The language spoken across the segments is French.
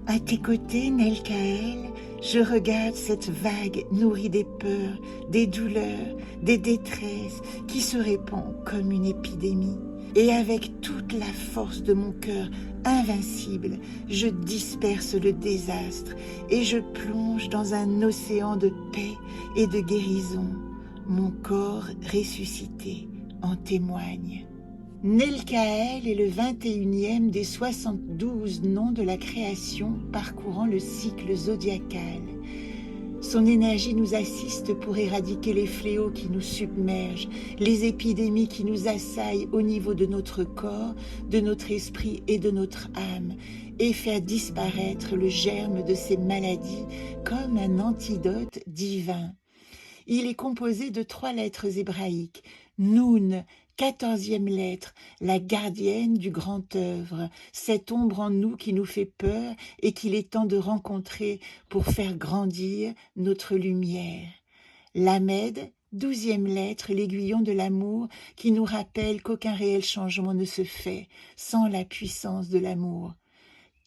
À tes côtés, Nelkaël, je regarde cette vague nourrie des peurs, des douleurs, des détresses qui se répand comme une épidémie. Et avec toute la force de mon cœur invincible, je disperse le désastre et je plonge dans un océan de paix et de guérison. Mon corps ressuscité en témoigne. Nelkaël est le 21e des 72 noms de la création parcourant le cycle zodiacal. Son énergie nous assiste pour éradiquer les fléaux qui nous submergent, les épidémies qui nous assaillent au niveau de notre corps, de notre esprit et de notre âme, et faire disparaître le germe de ces maladies comme un antidote divin. Il est composé de 3 lettres hébraïques, Noun, 14e lettre, la gardienne du grand œuvre, cette ombre en nous qui nous fait peur et qu'il est temps de rencontrer pour faire grandir notre lumière. Lamed, 12e lettre, l'aiguillon de l'amour qui nous rappelle qu'aucun réel changement ne se fait sans la puissance de l'amour.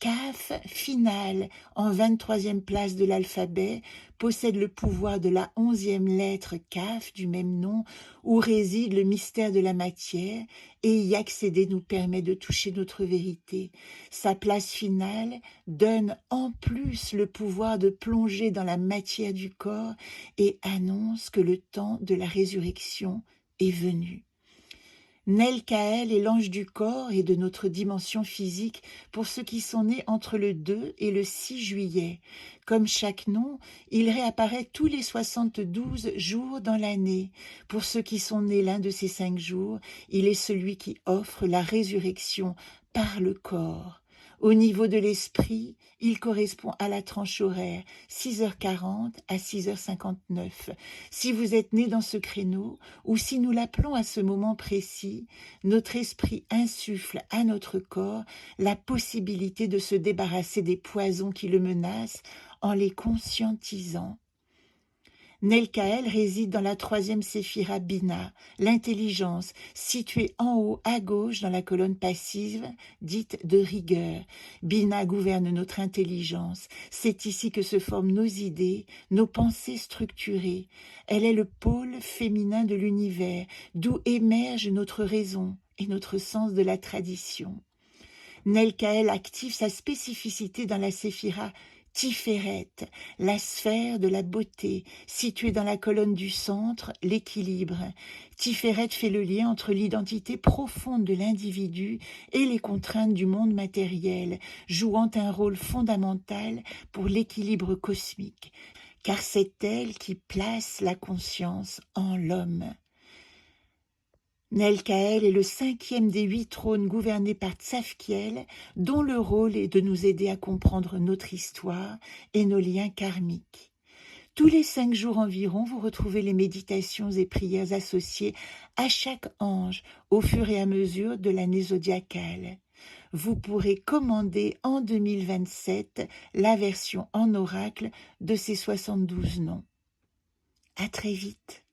Kaf, finale, en 23e place de l'alphabet, possède le pouvoir de la 11e lettre Kaf du même nom, où réside le mystère de la matière, et y accéder nous permet de toucher notre vérité. Sa place finale donne en plus le pouvoir de plonger dans la matière du corps et annonce que le temps de la résurrection est venu. Nelkaël est l'ange du corps et de notre dimension physique pour ceux qui sont nés entre le 2 et le 6 juillet. Comme chaque nom, il réapparaît tous les 72 jours dans l'année. Pour ceux qui sont nés l'un de ces 5 jours, il est celui qui offre la résurrection par le corps. Au niveau de l'esprit, il correspond à la tranche horaire 6h40 à 6h59. Si vous êtes né dans ce créneau, ou si nous l'appelons à ce moment précis, notre esprit insuffle à notre corps la possibilité de se débarrasser des poisons qui le menacent en les conscientisant. Nelkaël réside dans la 3e séphira Bina, l'intelligence, située en haut à gauche dans la colonne passive, dite de rigueur. Bina gouverne notre intelligence. C'est ici que se forment nos idées, nos pensées structurées. Elle est le pôle féminin de l'univers, d'où émerge notre raison et notre sens de la tradition. Nelkaël active sa spécificité dans la séphira Tiferet, la sphère de la beauté, située dans la colonne du centre, l'équilibre. Tiferet fait le lien entre l'identité profonde de l'individu et les contraintes du monde matériel, jouant un rôle fondamental pour l'équilibre cosmique, car c'est elle qui place la conscience en l'homme. Nelkaël est le 5e des 8 trônes gouvernés par Tzafkiel, dont le rôle est de nous aider à comprendre notre histoire et nos liens karmiques. Tous les 5 jours environ, vous retrouvez les méditations et prières associées à chaque ange au fur et à mesure de l'année zodiacale. Vous pourrez commander en 2027 la version en oracle de ces 72 noms. À très vite.